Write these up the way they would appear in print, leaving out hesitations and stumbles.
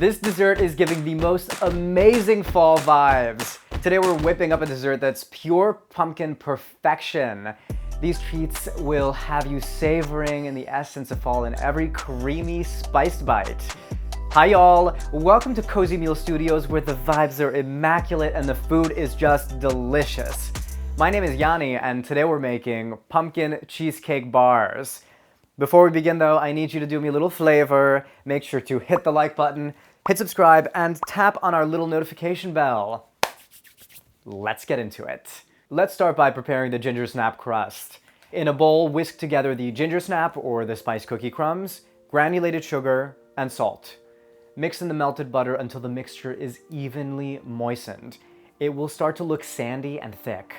This dessert is giving the most amazing fall vibes. Today we're whipping up a dessert that's pure pumpkin perfection. These treats will have you savoring in the essence of fall in every creamy, spiced bite. Hi y'all, welcome to Cozymeal Studios where the vibes are immaculate and the food is just delicious. My name is Yanni and today we're making pumpkin cheesecake bars. Before we begin though, I need you to do me a little favor. Make sure to hit the like button, hit subscribe, and tap on our little notification bell. Let's get into it. Let's start by preparing the Gingersnap Crust. In a bowl, whisk together the gingersnap or the spice cookie crumbs, granulated sugar, and salt. Mix in the melted butter until the mixture is evenly moistened. It will start to look sandy and thick.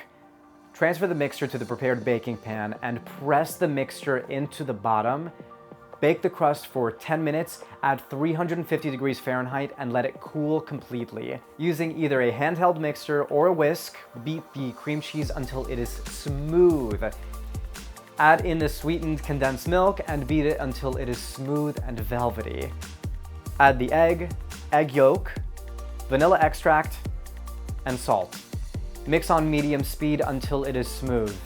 Transfer the mixture to the prepared baking pan and press the mixture into the bottom. Bake the crust for 10 minutes at 350 degrees Fahrenheit and let it cool completely. Using either a handheld mixer or a whisk, beat the cream cheese until it is smooth. Add in the sweetened condensed milk and beat it until it is smooth and velvety. Add the egg yolk, vanilla extract, and salt. Mix on medium speed until it is smooth.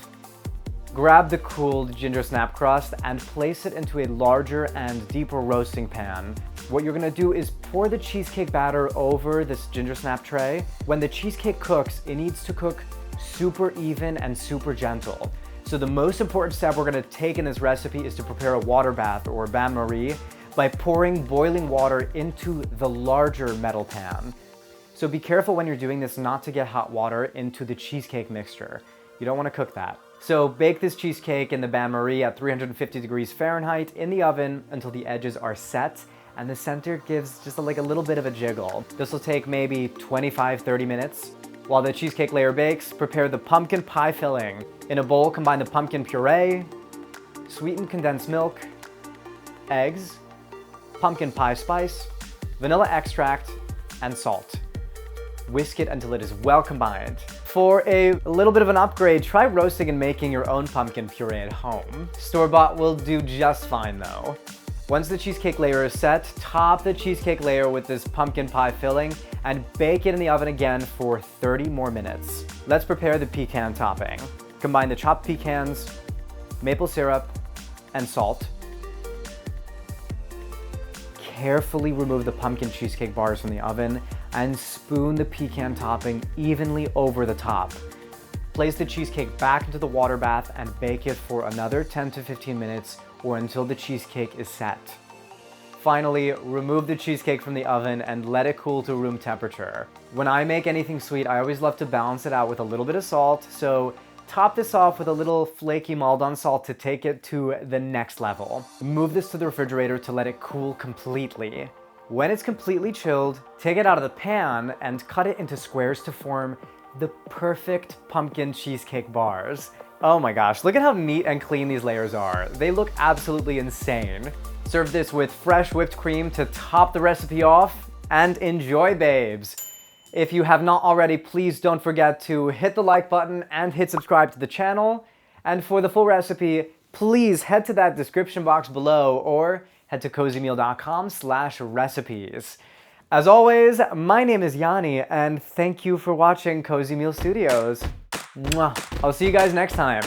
Grab the cooled Gingersnap crust and place it into a larger and deeper roasting pan. What you're gonna do is pour the cheesecake batter over this Gingersnap tray. When the cheesecake cooks, it needs to cook super even and super gentle. So the most important step we're gonna take in this recipe is to prepare a water bath or bain-marie by pouring boiling water into the larger metal pan. So be careful when you're doing this not to get hot water into the cheesecake mixture. You don't want to cook that. So bake this cheesecake in the bain-marie at 350 degrees Fahrenheit in the oven until the edges are set and the center gives just like a little bit of a jiggle. This will take maybe 25-30 minutes. While the cheesecake layer bakes, prepare the pumpkin pie filling. In a bowl, combine the pumpkin puree, sweetened condensed milk, eggs, pumpkin pie spice, vanilla extract, and salt. Whisk it until it is well combined. For a little bit of an upgrade, try roasting and making your own pumpkin puree at home. Store-bought will do just fine though. Once the cheesecake layer is set, top the cheesecake layer with this pumpkin pie filling and bake it in the oven again for 30 more minutes. Let's prepare the pecan topping. Combine the chopped pecans, maple syrup, and salt. Carefully remove the pumpkin cheesecake bars from the oven and spoon the pecan topping evenly over the top. Place the cheesecake back into the water bath and bake it for another 10 to 15 minutes or until the cheesecake is set. Finally, remove the cheesecake from the oven and let it cool to room temperature. When I make anything sweet, I always love to balance it out with a little bit of salt, so top this off with a little flaky Maldon salt to take it to the next level. Move this to the refrigerator to let it cool completely. When it's completely chilled, take it out of the pan and cut it into squares to form the perfect pumpkin cheesecake bars. Oh my gosh, look at how neat and clean these layers are. They look absolutely insane. Serve this with fresh whipped cream to top the recipe off and enjoy, babes. If you have not already, please don't forget to hit the like button and hit subscribe to the channel. And for the full recipe, please head to that description box below or head to cozymeal.com/recipes. As always, my name is Yanni and thank you for watching Cozymeal Studios. Mwah. I'll see you guys next time.